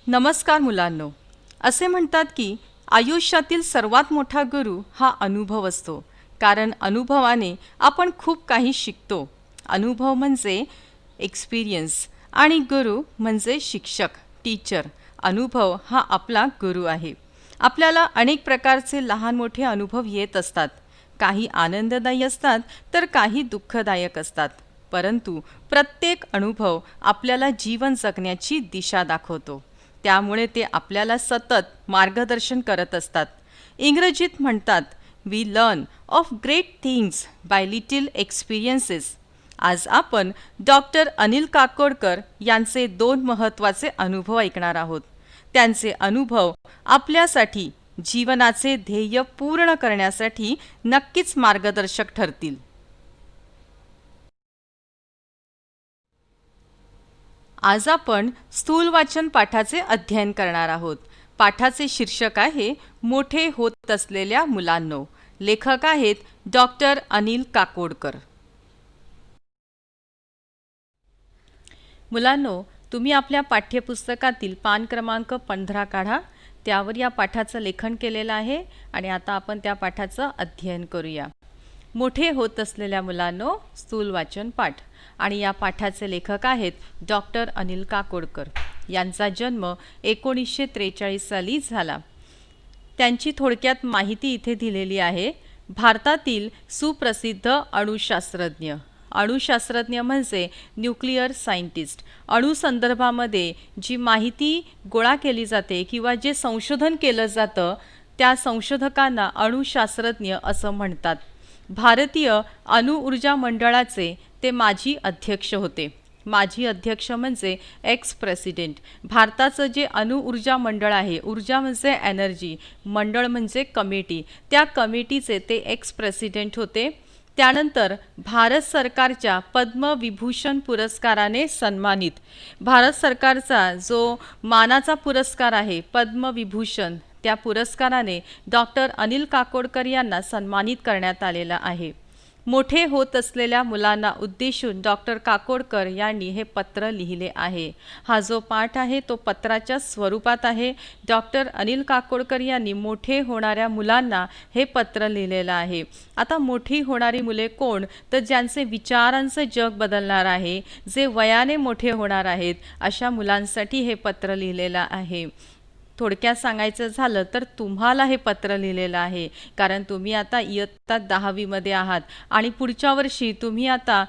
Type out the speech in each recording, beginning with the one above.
नमस्कार मुलांनो. असे म्हणतात की आयुष्यातील सर्वात मोठा गुरु हा अनुभव असतो. कारण अनुभवाने आपण खूप काही शिकतो. अनुभव म्हणजे एक्सपिरियन्स आणि गुरु म्हणजे शिक्षक, टीचर. अनुभव हा आपला गुरु आहे. आपल्याला अनेक प्रकारचे लहान मोठे अनुभव येत असतात. काही आनंददायी असतात तर काही दुःखदायक असतात. परंतु प्रत्येक अनुभव आपल्याला जीवन जगण्याची दिशा दाखवतो. त्यामुळे ते आपल्याला सतत मार्गदर्शन करत असतात. इंग्रजीत म्हणतात, we learn of great things by little experiences. आज आपण डॉक्टर अनिल काकोडकर यांचे 2 महत्त्वाचे अनुभव ऐकणार आहोत. त्यांचे अनुभव आपल्यासाठी जीवनाचे ध्येय पूर्ण करण्यासाठी नक्कीच मार्गदर्शक ठरतील. आज आपण स्थूल वाचन पाठाचे अध्ययन करणार आहोत. पाठाचे शीर्षक आहे मोठे होत असलेल्या मुलांनो. लेखक आहेत डॉक्टर अनिल काकोडकर. मुलांनो, तुम्ही आपल्या पाठ्यपुस्तकातील पान क्रमांक 15 काढा. त्यावर या पाठाचं लेखन केलेलं आहे आणि आता आपण त्या पाठाचं अध्ययन करूया. मोठे होत असलेल्या मुलांनो, स्थूल वाचन पाठ. आणि या पाठाचे लेखक आहेत डॉक्टर अनिल काकोडकर. यांचा जन्म 1943 साली झाला. त्यांची थोडक्यात माहिती इथे दिलेली आहे. भारतातील सुप्रसिद्ध अणुशास्त्रज्ञ. अणुशास्त्रज्ञ म्हणजे न्यूक्लिअर सायंटिस्ट. अणुसंदर्भामध्ये जी माहिती गोळा केली जाते किंवा जे संशोधन केलं जातं त्या संशोधकांना अणुशास्त्रज्ञ असं म्हणतात. भारतीय अणुऊर्जा मंडळाचे ते माजी अध्यक्ष होते. माजी अध्यक्ष म्हणजे एक्स प्रेसिडेंट. भारताचं जे अणुऊर्जा मंडळ आहे, ऊर्जा म्हणजे एनर्जी, मंडळ म्हणजे कमिटी, त्या कमिटीचे ते एक्स प्रेसिडेंट होते. त्यानंतर भारत सरकारच्या पद्मविभूषण पुरस्काराने सन्मानित. भारत सरकारचा जो मानाचा पुरस्कार आहे पद्मविभूषण, त्या पुरस्काराने डॉक्टर अनिल काकोडकर यांना सन्मानित करण्यात आलेला आहे. मोठे होत असलेल्या मुलांना उद्देशून डॉक्टर काकोडकर यांनी हे पत्र लिहिले आहे. हा जो पाठ आहे तो पत्राच्या स्वरूपात आहे. डॉक्टर अनिल काकोडकर यांनी मोठे होणाऱ्या मुलांना हे पत्र लिहिलेलं आहे. आता मोठी होणारी मुले कोण? तर ज्यांचे विचारांचे जग बदलणार आहे, जे वयाने मोठे होणार आहेत, अशा मुलांसाठी हे पत्र लिहिलेलं आहे. थोडक्यात सांगायचं झालं तर तुम्हाला हे पत्र लिहिलेलं आहे. कारण तुम्ही आता इयत्ता 10वी मध्ये आहात आणि पुढच्या वर्षी तुम्ही आता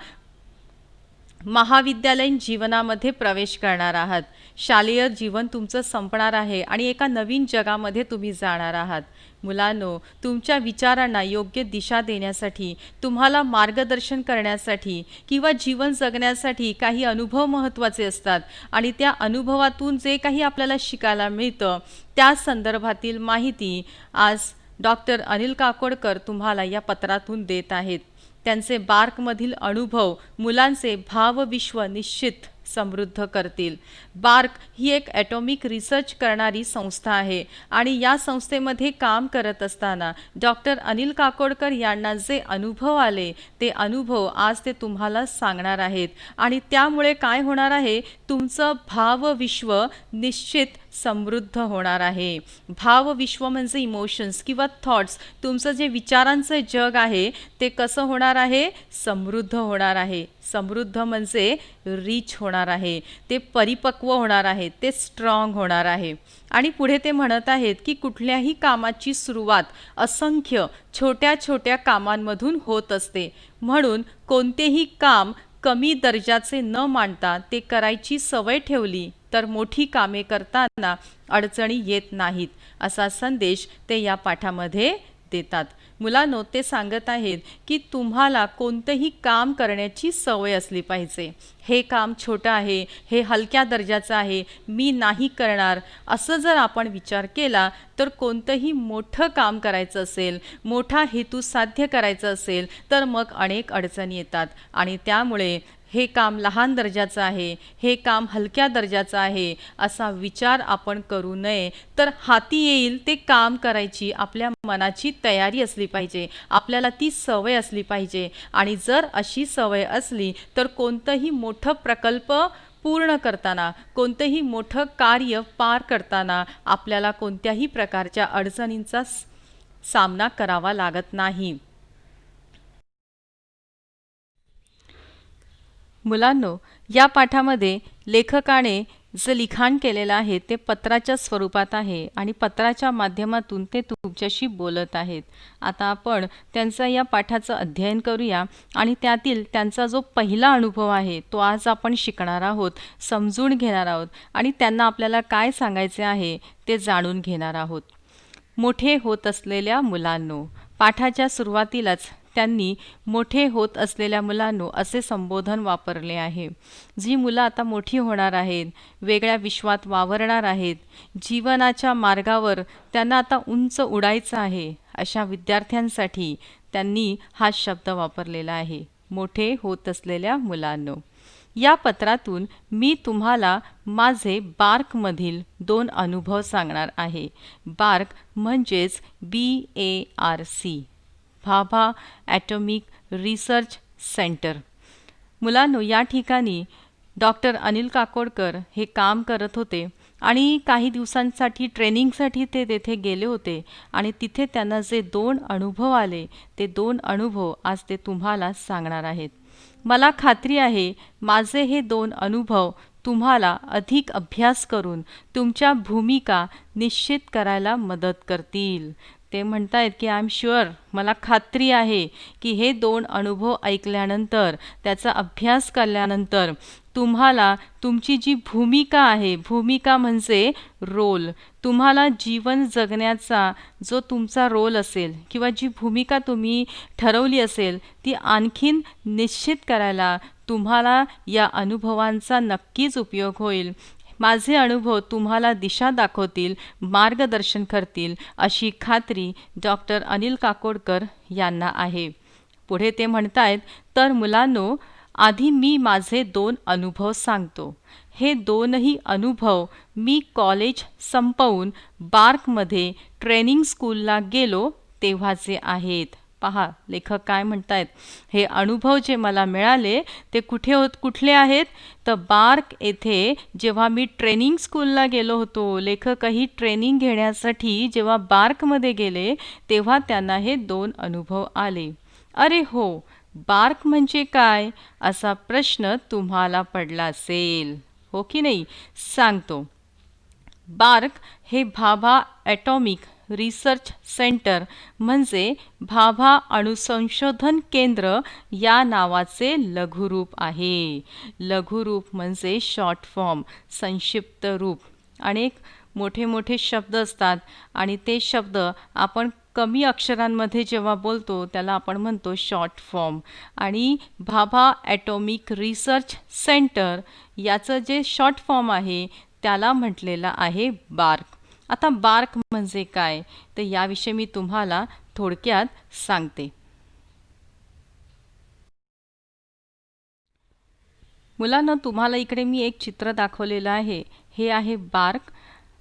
महाविद्यालयीन जीवनामध्ये प्रवेश करणार आहात. शालेय जीवन तुमचं संपणार आहे आणि एका नवीन जगामध्ये तुम्ही जाणार आहात. मुलांनो, तुमच्या विचारांना योग्य दिशा देण्यासाठी, तुम्हाला मार्गदर्शन करण्यासाठी किंवा जीवन जगण्यासाठी काही अनुभव महत्त्वाचे असतात आणि त्या अनुभवातून जे काही आपल्याला शिकायला मिळतं त्या संदर्भातील माहिती आज डॉक्टर अनिल काकोडकर तुम्हाला या पत्रातून देत आहेत. त्यांचे बार्कमधील अनुभव मुलांचे भावविश्व निश्चित समृद्ध करतील. बार्क ही एक ॲटॉमिक रिसर्च करणारी संस्था आहे आणि या संस्थेमध्ये काम करत असताना डॉक्टर अनिल काकोडकर यांना जे अनुभव आले ते अनुभव आज ते तुम्हाला सांगणार आहेत. आणि त्यामुळे काय होणार आहे? तुमचं भावविश्व निश्चित समृद्ध होणार आहे. भावविश्व म्हणजे इमोशन्स किंवा थॉट्स. तुमचं जे विचारांचं जग आहे ते कसं होणार आहे? समृद्ध होणार आहे. समृद्ध म्हणजे रिच होणार आहे, ते परिपक्व होणार आहे, ते स्ट्रॉंग होणार आहे. आणि पुढे ते म्हणत आहेत की कुठल्याही कामाची सुरुवात असंख्य छोट्या छोट्या कामांमधून होत असते. म्हणून कोणतेही काम कमी दर्जाचे न मानता ते करायची सवय ठेवली तर मोठी कामे करताना अडचणी येत नाहीत, असा संदेश ते या पाठामध्ये देतात. मुलांनो, ते सांगत आहेत की तुम्हाला कोणतंही काम करण्याची सवय असली पाहिजे. हे काम छोटं आहे, हे हलक्या दर्जाचं आहे, मी नाही करणार, असं जर आपण विचार केला तर कोणतंही मोठं काम करायचं असेल, मोठा हेतू साध्य करायचा असेल तर मग अनेक अडचणी येतात. आणि त्यामुळे हे काम लहान दर्जाचं आहे, हे काम हलक्या दर्जाचं आहे, असा विचार आपण करू नये. तर हाती येईल ते काम करायची आपल्या मनाची तयारी असली पाहिजे, आपल्याला ती सवय असली पाहिजे. आणि जर अशी सवय असली तर कोणतंही मोठं प्रकल्प पूर्ण करताना, कोणतेही मोठं कार्य पार करताना आपल्याला कोणत्याही प्रकारच्या अडचणींचा सामना करावा लागत नाही. मुलांनो, या पाठामध्ये लेखकाने जे लिखाण केलेलं आहे ते पत्राच्या स्वरूपात आहे आणि पत्राच्या माध्यमातून ते तुमच्याशी बोलत आहेत. आता आपण त्यांचा या पाठाचं अध्ययन करूया आणि त्यातील त्यांचा जो पहिला अनुभव आहे तो आज आपण शिकणार आहोत, समजून घेणार आहोत आणि त्यांना आपल्याला काय सांगायचे आहे ते जाणून घेणार आहोत. मोठे होत असलेल्या मुलांनो, पाठाच्या सुरुवातीलाच त्यांनी मोठे होत असलेल्या मुलांनो असे संबोधन वापरले आहे. जी मुलं आता मोठी होणार आहेत, वेगळ्या विश्वात वावरणार आहेत, जीवनाच्या मार्गावर त्यांना आता उंच उडायचं आहे, अशा विद्यार्थ्यांसाठी त्यांनी हा शब्द वापरलेला आहे, मोठे होत असलेल्या मुलांनो. या पत्रातून मी तुम्हाला माझे बार्कमधील 2 अनुभव सांगणार आहे. बार्क म्हणजेच BARC, Bhabha atomic research centre. मुलांनो, या ठिकाणी डॉक्टर अनिल काकोडकर हे काम करत होते आणि काही दिवसांसाठी ट्रेनिंगसाठी ते तेथे गेले होते आणि तिथे त्यांना जे 2 अनुभव आले ते 2 अनुभव आज ते तुम्हाला सांगणार आहेत. मला खात्री आहे माझे हे 2 अनुभव तुम्हाला अधिक अभ्यास करून तुमच्या भूमिका निश्चित करायला मदत करतील. ते म्हणतायत की आय एम शुअर, मला खात्री आहे की हे 2 अनुभव ऐकल्यानंतर, त्याचा अभ्यास केल्यानंतर तुम्हाला तुमची जी भूमिका आहे, भूमिका म्हणजे रोल, तुम्हाला जीवन जगण्याचा जो तुमचा रोल असेल किंवा जी भूमिका तुम्ही ठरवली असेल ती आणखीन निश्चित करायला तुम्हाला या अनुभवांचा नक्कीच उपयोग होईल. माझे अनुभव तुम्हाला दिशा दाखवतील, मार्गदर्शन करतील अशी खात्री डॉक्टर अनिल काकोडकर यांना आहे. पुढे ते म्हणतायत, तर मुलांनो, आधी मी माझे 2 अनुभव सांगतो. हे 2ही अनुभव मी कॉलेज संपवून बार्कमध्ये ट्रेनिंग स्कूलला गेलो तेव्हाचे आहेत. पहा लेखक काय म्हणतायत, हे अनुभव जे मला मिळाले ते कुठले आहेत, तर बार्क येथे जेव्हा मी ट्रेनिंग स्कूलला गेलो होतो. लेखकही ट्रेनिंग घेण्यासाठी जेव्हा बार्कमध्ये गेले तेव्हा त्यांना हे 2 अनुभव आले. अरे हो, बार्क म्हणजे काय असा प्रश्न तुम्हाला पडला असेल, हो की नाही? सांगतो. बार्क हे भाभा ॲटॉमिक रिसर्च सेंटर म्हणजे भाभा अणुसंशोधन केंद्र या नावाचे लघुरूप आहे. लघुरूप म्हणजे शॉर्ट फॉर्म, संक्षिप्त रूप. अनेक मोठे मोठे शब्द असतात आणि ते शब्द आपण कमी अक्षरांमध्ये जेव्हा बोलतो त्याला आपण म्हणतो शॉर्ट फॉर्म. आणि भाभा ॲटॉमिक रिसर्च सेंटर याचं जे शॉर्ट फॉर्म आहे त्याला म्हटलेलं आहे बार्क. आता बार्क म्हणजे काय तर याविषयी मी तुम्हाला थोडक्यात सांगते. मुलांना तुम्हाला इकडे मी एक चित्र दाखवलेलं आहे. हे आहे बार्क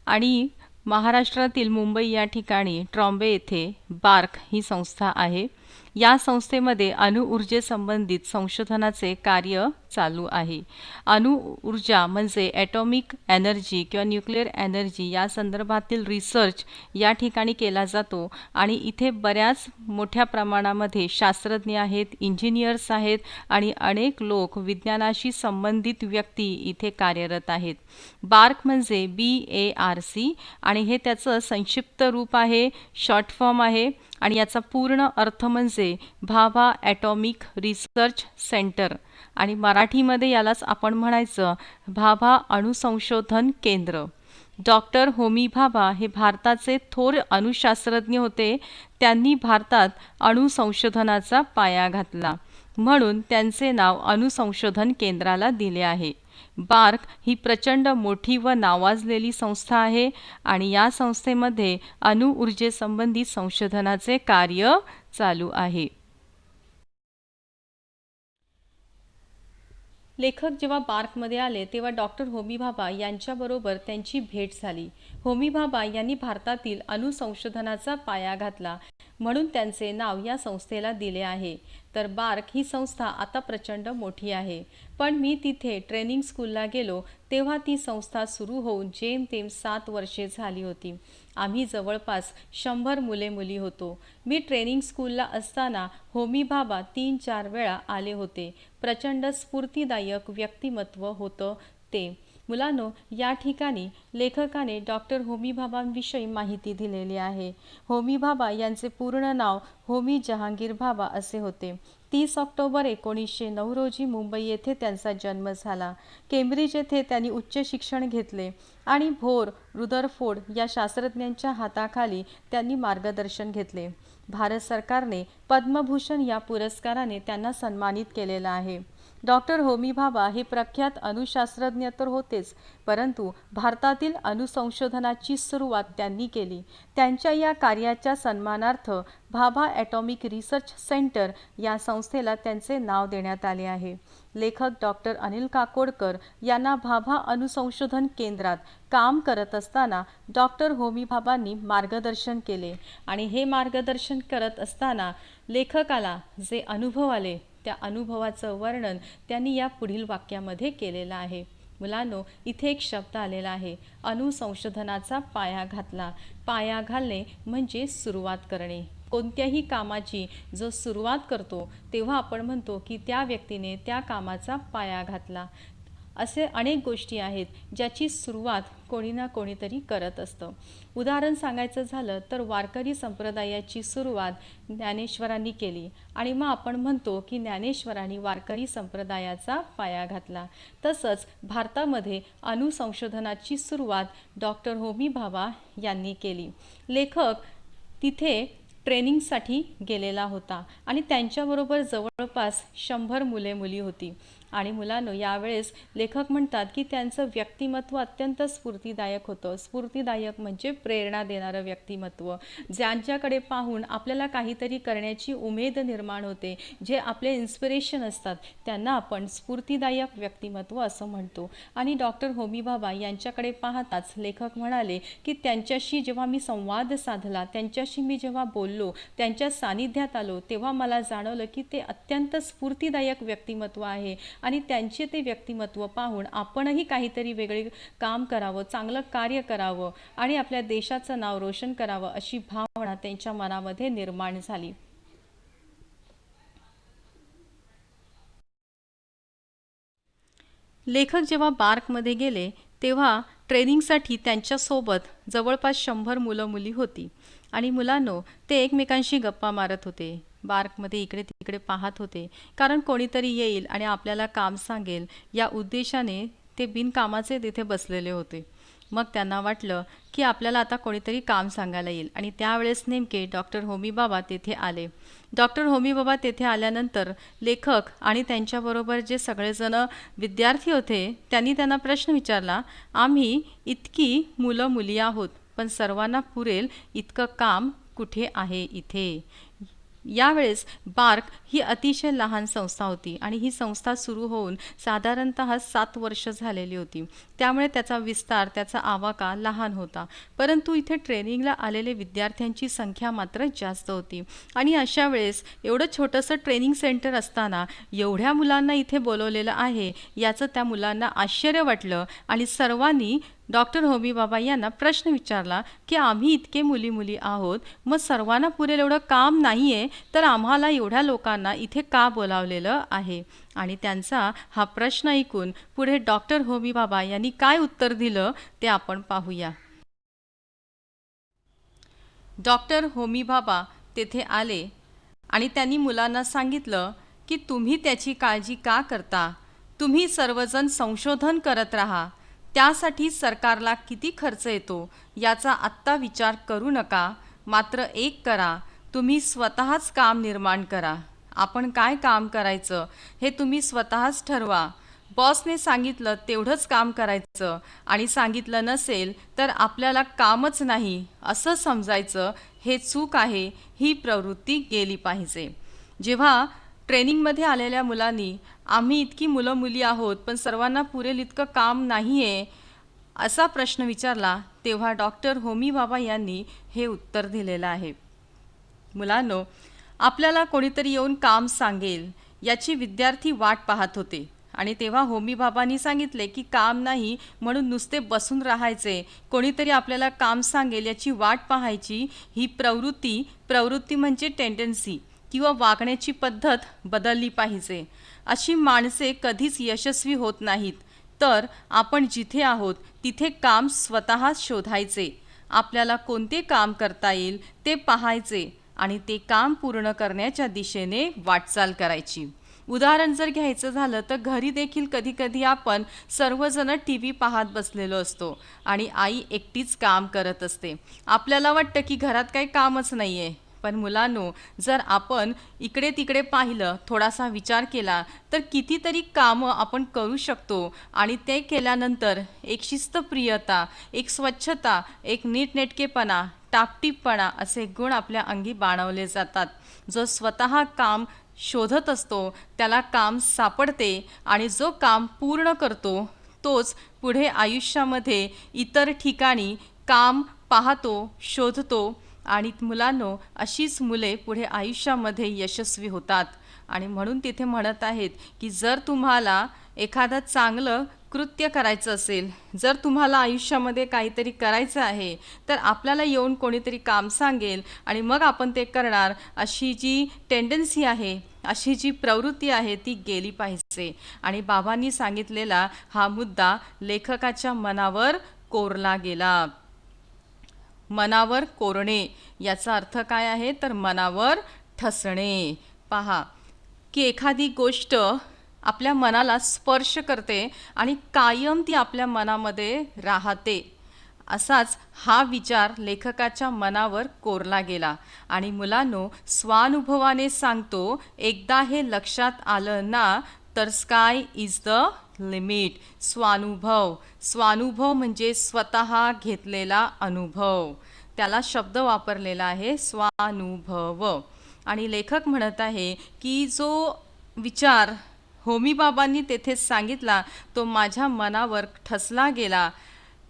आणि महाराष्ट्रातील मुंबई या ठिकाणी ट्रॉम्बे येथे बार्क ही संस्था आहे. या संस्थेमध्ये अणुऊर्जेसंबंधित संशोधनाचे कार्य चालू आहे. अणुऊर्जा म्हणजे ॲटॉमिक एनर्जी किंवा न्यूक्लिअर एनर्जी या संदर्भातील रिसर्च या ठिकाणी केला जातो आणि इथे बऱ्याच मोठ्या प्रमाणामध्ये शास्त्रज्ञ आहेत, इंजिनियर्स आहेत आणि अनेक लोक विज्ञानाशी संबंधित व्यक्ती इथे कार्यरत आहेत. बार्क म्हणजे BARC आणि हे त्याचं संक्षिप्त रूप आहे, शॉर्ट फॉर्म आहे आणि याचा पूर्ण अर्थ म्हणजे भाभा ॲटॉमिक रिसर्च सेंटर आणि मराठीमध्ये यालाच आपण म्हणायचं भाभा अणुसंशोधन केंद्र. डॉक्टर होमी भाभा हे भारताचे थोर अणुशास्त्रज्ञ होते. त्यांनी भारतात अणुसंशोधनाचा पाया घातला म्हणून त्यांचे नाव अणुसंशोधन केंद्राला दिले आहे. बार्क ही प्रचंड मोठी व नावाजलेली संस्था आहे आणि या संस्थेमध्ये अणुऊर्जेसंबंधी संशोधनाचे कार्य चालू आहे. लेखक जेव्हा बार्कमध्ये आले तेव्हा डॉक्टर होमी भाभा यांच्याबरोबर त्यांची भेट झाली. होमी भाभा यांनी भारतातील अणुसंशोधनाचा पाया घातला म्हणून त्यांचे नाव या संस्थेला दिले आहे. तर बार्क ही संस्था आता प्रचंड मोठी आहे. पण मी तिथे ट्रेनिंग स्कूलला गेलो तेव्हा ती संस्था सुरू होऊन जेमतेम 7 वर्षे झाली होती. आम्ही जवळपास 100 मुले मुली होतो. मी ट्रेनिंग स्कूलला असताना होमी भाभा 3-4 वेळा आले होते. प्रचंड स्फूर्तिदायक व्यक्तिमत्व होतं ते. मुलांनो, या ठिकाणी लेखकाने डॉक्टर होमी भाभांविषयी माहिती दिलेली आहे. होमी भाभा यांचे पूर्ण नाव होमी जहांगीर भाभा असे होते. 30 ऑक्टोबर 1909 रोजी मुंबई येथे त्यांचा जन्म झाला. केम्ब्रिज येथे त्यांनी उच्च शिक्षण घेतले आणि भोर रुदरफोर्ड या शास्त्रज्ञांच्या हाताखाली त्यांनी मार्गदर्शन घेतले. भारत सरकारने पद्मभूषण या पुरस्काराने त्यांना सन्मानित केलेलं आहे. डॉक्टर होमी भाभा हे प्रख्यात अणुशास्त्रज्ञ तर होतेच, परंतु भारतातील अणुसंशोधनाची सुरुवात त्यांनी केली. त्यांच्या या कार्याच्या सन्मानार्थ भाभा ॲटॉमिक रिसर्च सेंटर या संस्थेला त्यांचे नाव देण्यात आले आहे. लेखक डॉक्टर अनिल काकोडकर यांना भाभा अणुसंशोधन केंद्रात काम करत असताना डॉक्टर होमी भाभांनी मार्गदर्शन केले आणि हे मार्गदर्शन करत असताना लेखकाला जे अनुभव आले त्या अनुभवाचं वर्णन त्यांनी या पुढील वाक्यामध्ये केलेलं आहे. मुलांनो, इथे एक शब्द आलेला आहे, अणुसंशोधनाचा पाया घातला. पाया घालणे म्हणजे सुरुवात करणे. कोणत्याही कामाची जो सुरुवात करतो तेव्हा आपण म्हणतो की त्या व्यक्तीने त्या कामाचा पाया घातला. असे अनेक गोष्टी आहेत ज्याची सुरुवात कोणी ना कोणीतरी करत असतं. उदाहरण सांगायचं झालं तर वारकरी संप्रदायाची सुरुवात ज्ञानेश्वरांनी केली आणि मग आपण म्हणतो की ज्ञानेश्वरांनी वारकरी संप्रदायाचा पाया घातला. तसंच भारतामध्ये अणुसंशोधनाची सुरुवात डॉक्टर होमी भाभा यांनी केली. लेखक तिथे ट्रेनिंगसाठी गेलेला होता आणि त्यांच्याबरोबर जवळपास 100 मुले मुली होती. आणि मुलांनो, यावेळेस लेखक म्हणतात की त्यांचं व्यक्तिमत्व अत्यंत स्फूर्तिदायक होतं. स्फूर्तिदायक म्हणजे प्रेरणा देणारं व्यक्तिमत्व, ज्यांच्याकडे पाहून आपल्याला काहीतरी करण्याची उमेद निर्माण होते, जे आपले इन्स्पिरेशन असतात त्यांना आपण स्फूर्तिदायक व्यक्तिमत्व असं म्हणतो. आणि डॉक्टर होमी भाभा यांच्याकडे पाहताच लेखक म्हणाले की त्यांच्याशी जेव्हा मी संवाद साधला, त्यांच्याशी मी जेव्हा बोललो, त्यांच्या सानिध्यात आलो, तेव्हा मला जाणवलं की ते अत्यंत स्फूर्तिदायक व्यक्तिमत्व आहे आणि त्यांचे ते व्यक्तिमत्व पाहून आपणही काहीतरी वेगळे काम करावं, चांगलं कार्य करावं आणि आपल्या देशाचं नाव रोशन करावं अशी भावना त्यांच्या मनामध्ये निर्माण झाली. लेखक जेव्हा बार्कमध्ये गेले तेव्हा ट्रेनिंगसाठी त्यांच्यासोबत जवळपास 100 मुलं मुली होती आणि मुलांनो, ते एकमेकांशी गप्पा मारत होते. बार्कमध्ये इकडे तिकडे पाहत होते, कारण कोणीतरी येईल आणि आपल्याला काम सांगेल या उद्देशाने ते बिनकामाचे तिथे बसलेले होते. मग त्यांना वाटलं की आपल्याला आता कोणीतरी काम सांगायला येईल आणि त्यावेळेस नेमके डॉक्टर होमी भाभा तेथे आले. डॉक्टर होमी भाभा तेथे आल्यानंतर लेखक आणि त्यांच्याबरोबर जे सगळेजण विद्यार्थी होते त्यांनी त्यांना प्रश्न विचारला, आम्ही इतकी मुलं मुली आहोत, पण सर्वांना पुरेल इतकं काम कुठे आहे इथे? यावेळेस बार्क ही अतिशय लहान संस्था होती आणि ही संस्था सुरू होऊन साधारणतः 7 वर्ष झालेली होती. त्यामुळे त्याचा विस्तार, त्याचा आवाका लहान होता. परंतु इथे ट्रेनिंगला आलेले विद्यार्थ्यांची संख्या मात्र जास्त होती आणि अशा वेळेस एवढं छोटंसं ट्रेनिंग सेंटर असताना एवढ्या मुलांना इथे बोलवलेलं आहे याचं त्या मुलांना आश्चर्य वाटलं आणि सर्वांनी डॉक्टर होमी भाभा यांना प्रश्न विचारला की आम्ही इतके मुली मुली आहोत, मग सर्वांना पुरेल एवढं काम नाही आहे, तर आम्हाला एवढ्या लोकांना इथे का बोलावलेलं आहे? आणि त्यांचा हा प्रश्न ऐकून पुढे डॉक्टर होमी भाभा यांनी काय उत्तर दिलं ते आपण पाहूया. डॉक्टर होमी भाभा तेथे आले आणि त्यांनी मुलांना सांगितलं की तुम्ही त्याची काळजी का करता? तुम्ही सर्वजण संशोधन करत राहा. त्यासाठी सरकारला किती खर्च येतो याचा आत्ता विचार करू नका. मात्र एक करा, तुम्ही स्वतःच काम निर्माण करा. आपण काय काम करायचं हे तुम्ही स्वतःच ठरवा. बॉसने सांगितलं तेवढंच काम करायचं आणि सांगितलं नसेल तर आपल्याला कामच नाही असं समजायचं, हे चूक आहे. ही प्रवृत्ती गेली पाहिजे. जेव्हा ट्रेनिंगमध्ये आलेल्या मुलांनी आम्ही इतकी मुलं मुली आहोत पण सर्वांना पुरेल इतकं काम नाही आहे असा प्रश्न विचारला तेव्हा डॉक्टर होमी भाभा यांनी हे उत्तर दिलेलं आहे. मुलांनो, आपल्याला कोणीतरी येऊन काम सांगेल याची विद्यार्थी वाट पाहत होते आणि तेव्हा होमी बाबांनी सांगितले की काम नाही म्हणून नुसते बसून राहायचे, कोणीतरी आपल्याला काम सांगेल याची वाट पाहायची. ही प्रवृत्ती म्हणजे टेंडन्सी किंवा वागण्याची पद्धत बदलली पाहिजे. अशी माणसे कधीच यशस्वी होत नाहीत. तर आपण जिथे आहोत तिथे काम स्वतः शोधायचे. आपल्याला कोणते काम करता येईल ते पाहायचे आणि ते काम पूर्ण करण्याच्या दिशेने वाटचाल करायची. उदाहरण जर घ्यायचं झालं तर घरी देखील कधीकधी आपण सर्वजण टी व्ही पाहत बसलेलो असतो आणि आई एकटीच काम करत असते. आपल्याला वाटतं की घरात काही कामच नाही आहे. पण मुलांनो, जर आपण इकडे तिकडे पाहिलं, थोडासा विचार केला तर कितीतरी कामं आपण करू शकतो आणि ते केल्यानंतर एक शिस्तप्रियता, एक स्वच्छता, एक नीटनेटकेपणा, टापटीपणा असे गुण आपल्या अंगी बाणवले जातात. जो स्वतः काम शोधत असतो त्याला काम सापडते आणि जो काम पूर्ण करतो तोच पुढे आयुष्यामध्ये इतर ठिकाणी काम पाहतो, शोधतो आणि मुलांनो, अशीच मुले पुढे आयुष्यामध्ये यशस्वी होतात. आणि म्हणून तिथे म्हणत आहेत की जर तुम्हाला एखादं चांगलं कृत्य करायचं असेल, जर तुम्हाला आयुष्यामध्ये काहीतरी करायचं आहे तर आपल्याला येऊन कोणीतरी काम सांगेल आणि मग आपण ते करणार. अशी जी टेंडन्सी आहे, अशी जी प्रवृत्ती आहे ती गेली पाहिजे. आणि बाबांनी सांगितलेला हा मुद्दा लेखकाच्या मनावर कोरला गेला. मनावर कोरणे याचा अर्थ काय आहे तर मनावर ठसणे. पहा की एखादी गोष्ट आपल्या मनाला स्पर्श करते आणि कायम ती आपल्या मनामध्ये राहते. असाच हा विचार लेखकाच्या मनावर कोरला गेला. आणि मुलांनो, स्वानुभवाने सांगतो, एकदा हे लक्षात आलं ना तर स्काय इज द लिमिट. स्वानुभव म्हणजे स्वतः घेतलेला अनुभव, त्याला शब्द वापरलेला आहे स्वानुभव. आणि लेखक म्हणत आहे की जो विचार होमी बाबांनी तेथे सांगितला तो माझ्या मनावर ठसला गेला.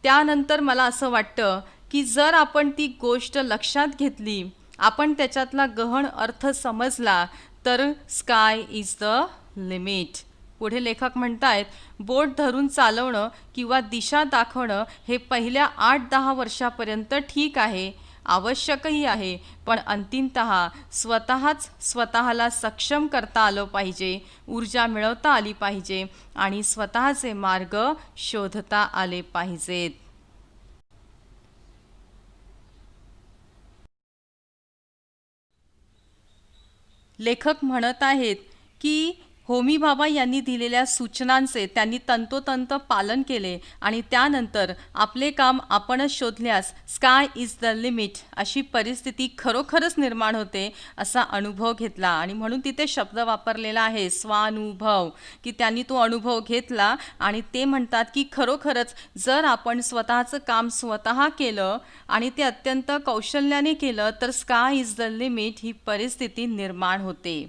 त्यानंतर मला असं वाटतं की जर आपण ती गोष्ट लक्षात घेतली, आपण त्याच्यातला गहन अर्थ समजला तर स्काय इज द लिमिट. पुढे लेखक म्हणतायत, बोट धरून चालवणं किंवा दिशा दाखवणं हे पहिल्या 8-10 वर्षापर्यंत ठीक आहे, आवश्यकही आहे, पण अंतिमतः स्वतःला सक्षम करता आलं पाहिजे, ऊर्जा मिळवता आली पाहिजे आणि स्वतःचे मार्ग शोधता आले पाहिजेत. लेखक म्हणत आहेत की होमी बाबा यांनी दिलेल्या सूचनांचे त्यांनी तंतोतंत पालन केले आणि त्यानंतर आपले काम आपणच शोधल्यास स्काय इज द लिमिट अशी परिस्थिती खरोखरच निर्माण होते असा अनुभव घेतला. आणि म्हणून तिथे शब्द वापरलेला आहे स्वानुभव, की त्यांनी तो अनुभव घेतला आणि ते म्हणतात की खरोखरच जर आपण स्वतःचं काम स्वतः केलं आणि ते अत्यंत कौशल्याने केलं तर स्काय इज द लिमिट ही परिस्थिती निर्माण होते.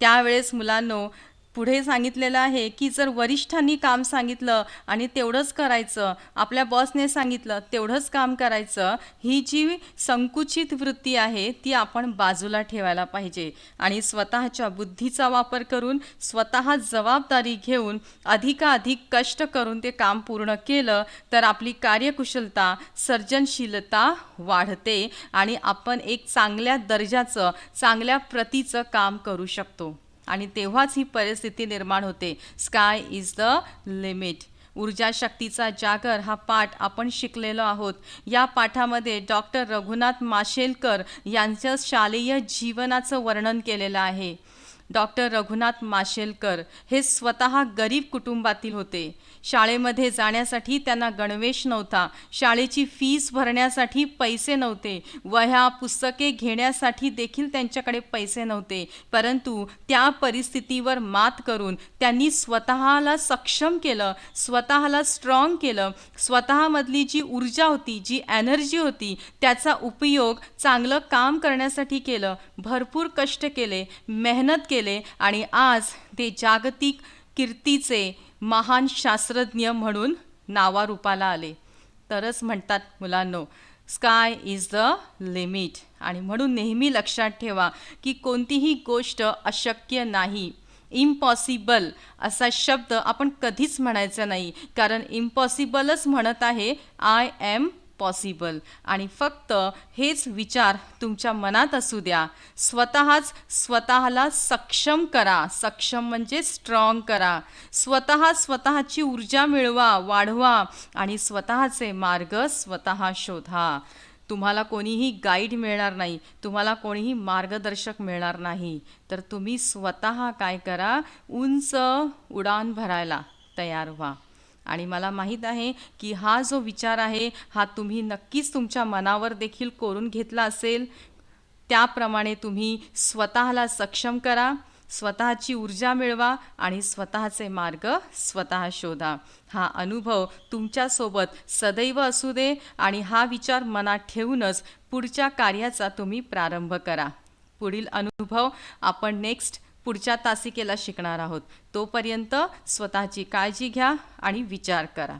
त्यावेळेस मुलांनो, पुढे सांगितलेलं आहे की जर वरिष्ठांनी काम सांगितलं आणि तेवढंच करायचं, आपल्या बॉसने सांगितलं तेवढंच काम करायचं, ही जी संकुचित वृत्ती आहे ती आपण बाजूला ठेवायला पाहिजे आणि स्वतःच्या बुद्धीचा वापर करून स्वतः जबाबदारी घेऊन अधिकाधिक कष्ट करून ते काम पूर्ण केलं तर आपली कार्यकुशलता, सर्जनशीलता वाढते आणि आपण एक चांगल्या दर्जाचं, चांगल्या प्रतीचं काम करू शकतो. आणि तेव्हाच ही परिस्थिती निर्माण होते स्काय इज द लिमिट. ऊर्जा शक्तीचा जागर हा पाठ आपण शिकलेलो आहोत. या पाठामध्ये डॉक्टर रघुनाथ माशेलकर यांचं शालेय जीवनाचं वर्णन केलेलं आहे. डॉक्टर रघुनाथ माशेलकर हे स्वतः गरीब कुटुंबातील होते. शाळेमध्ये जाण्यासाठी त्यांना गणवेश नव्हता, शाळेची फीस भरण्यासाठी पैसे नव्हते, वह्या पुस्तके घेण्यासाठी देखील त्यांच्याकडे पैसे नव्हते. परंतु त्या परिस्थितीवर मात करून त्यांनी स्वतःला सक्षम केलं, स्वतःला स्ट्रॉंग केलं, स्वतःमधली जी ऊर्जा होती, जी एनर्जी होती त्याचा उपयोग चांगलं काम करण्यासाठी केलं, भरपूर कष्ट केले, मेहनत केले आणि आज ते जागतिक कीर्तीचे महान शास्त्रज्ञ म्हणून नावारूपाला आले. तरच म्हणतात मुलांनो, स्काय इज द लिमिट. आणि म्हणून नेहमी लक्षात ठेवा की कोणतीही गोष्ट अशक्य नाही. इम्पॉसिबल असा शब्द आपण कधीच म्हणायचा नाही, कारण इम्पॉसिबलच म्हणत आहे आय ॲम पॉसिबल. आणि फक्त हेच विचार तुमच्या मनात असू द्या. स्वतःला सक्षम करा. सक्षम म्हणजे स्ट्रॉंग करा. स्वतःची ऊर्जा मिळवा, वाढवा आणि स्वतःचे मार्ग स्वतः शोधा. तुम्हाला कोणीही गाईड मिळणार नाही, तुम्हाला कोणीही मार्गदर्शक मिळणार नाही. तर तुम्ही स्वतः काय करा, उंच उडान भरायला तयार व्हा. आणि मला माहीत आहे की हा जो विचार आहे हा तुम्ही नक्कीच तुमच्या मनावर देखील कोरून घेतला असेल. त्याप्रमाणे तुम्ही स्वतःला सक्षम करा, स्वतःची ऊर्जा मिळवा आणि स्वतःचे मार्ग स्वतः शोधा. हा अनुभव तुमच्यासोबत सदैव असू दे आणि हा विचार मनात ठेवूनच पुढच्या कार्याचा तुम्ही प्रारंभ करा. पुढील अनुभव आपण पुढच्या तासिकेला शिकणार आहोत. तोपर्यंत स्वतःची काळजी घ्या आणि विचार करा.